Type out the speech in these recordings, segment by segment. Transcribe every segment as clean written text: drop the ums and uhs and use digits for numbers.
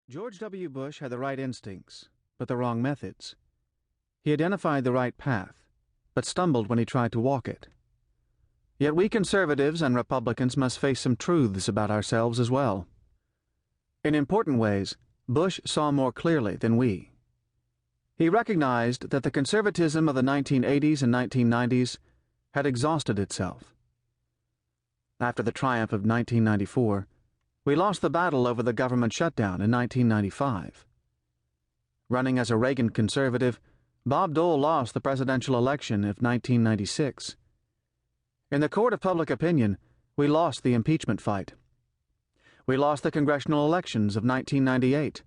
George W. Bush had the right instincts, but the wrong methods. He identified the right path, but stumbled when he tried to walk it. Yet we conservatives and Republicans must face some truths about ourselves as well. In important ways, Bush saw more clearly than we. He recognized that the conservatism of the 1980s and 1990s had exhausted itself. After the triumph of 1994, we lost the battle over the government shutdown in 1995. Running as a Reagan conservative, Bob Dole lost the presidential election of 1996. In the court of public opinion, we lost the impeachment fight. We lost the congressional elections of 1998,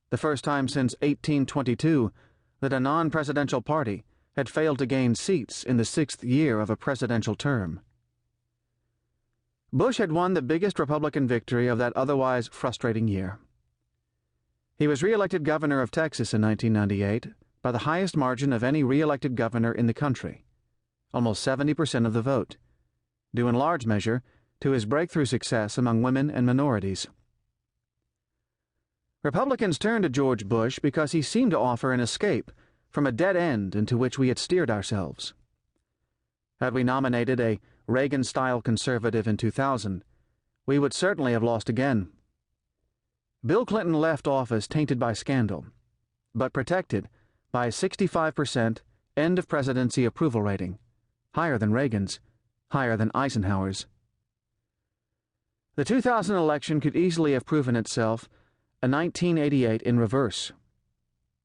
the first time since 1822 that a non-presidential party had failed to gain seats in the sixth year of a presidential term. Bush had won the biggest Republican victory of that otherwise frustrating year. He was re-elected governor of Texas in 1998 by the highest margin of any re-elected governor in the country, almost 70% of the vote, due in large measure to his breakthrough success among women and minorities. Republicans turned to George Bush because he seemed to offer an escape from a dead end into which we had steered ourselves. Had we nominated a Reagan-style conservative in 2000, we would certainly have lost again. Bill Clinton left office tainted by scandal, but protected by a 65% end-of-presidency approval rating, higher than Reagan's, higher than Eisenhower's. The 2000 election could easily have proven itself a 1988 in reverse.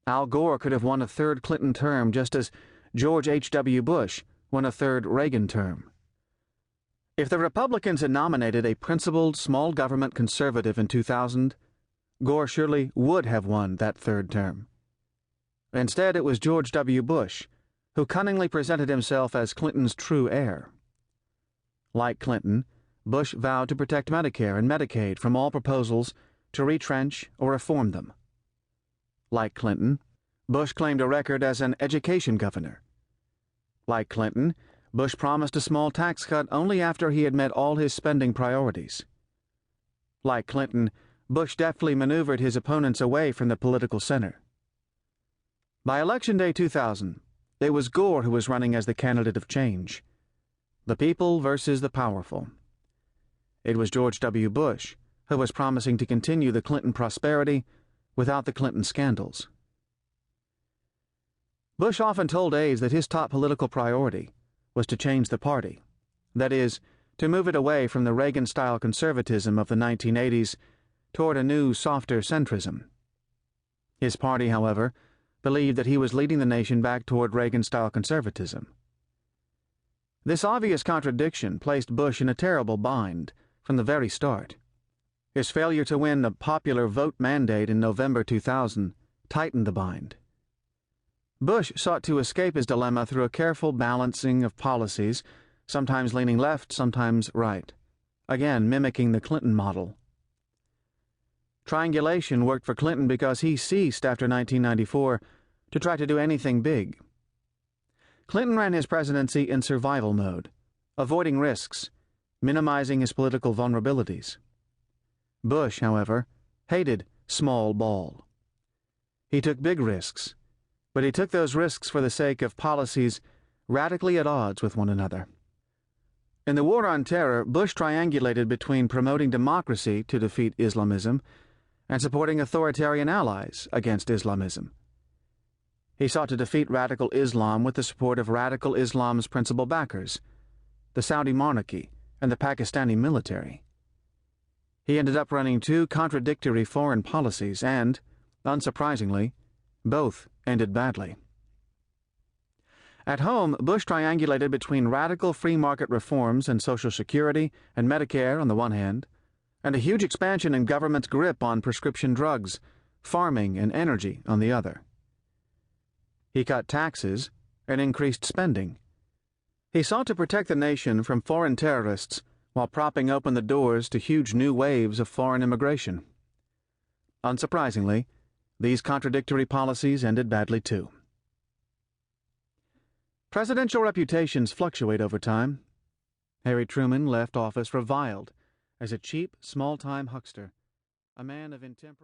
Al Gore could have won a third Clinton term just as George H.W. Bush won a third Reagan term. If the Republicans had nominated a principled small government conservative in 2000, Gore surely would have won that third term. Instead, it was George W. Bush who cunningly presented himself as Clinton's true heir. Like Clinton, Bush vowed to protect Medicare and Medicaid from all proposals to retrench or reform them. Like Clinton, Bush claimed a record as an education governor. Like Clinton, Bush promised a small tax cut only after he had met all his spending priorities. Like Clinton, Bush deftly maneuvered his opponents away from the political center. By Election Day 2000, it was Gore who was running as the candidate of change. The people versus the powerful. It was George W. Bush who was promising to continue the Clinton prosperity without the Clinton scandals. Bush often told aides that his top political priority was to change the party, that is, to move it away from the Reagan-style conservatism of the 1980s toward a new, softer centrism. His party, however, believed that he was leading the nation back toward Reagan-style conservatism. This obvious contradiction placed Bush in a terrible bind from the very start. His failure to win a popular vote mandate in November 2000 tightened the bind. Bush sought to escape his dilemma through a careful balancing of policies, sometimes leaning left, sometimes right, again mimicking the Clinton model. Triangulation worked for Clinton because he ceased after 1994 to try to do anything big. Clinton ran his presidency in survival mode, avoiding risks, minimizing his political vulnerabilities. Bush, however, hated small ball. He took big risks, but he took those risks for the sake of policies radically at odds with one another. In the War on Terror, Bush triangulated between promoting democracy to defeat Islamism and supporting authoritarian allies against Islamism. He sought to defeat radical Islam with the support of radical Islam's principal backers, the Saudi monarchy and the Pakistani military. He ended up running two contradictory foreign policies and, unsurprisingly, both ended badly. At home, Bush triangulated between radical free market reforms in Social Security and Medicare on the one hand, and a huge expansion in government's grip on prescription drugs, farming, and energy on the other. He cut taxes and increased spending. He sought to protect the nation from foreign terrorists while propping open the doors to huge new waves of foreign immigration. Unsurprisingly, these contradictory policies ended badly too. Presidential reputations fluctuate over time. Harry Truman left office reviled as a cheap, small-time huckster, a man of intemperance.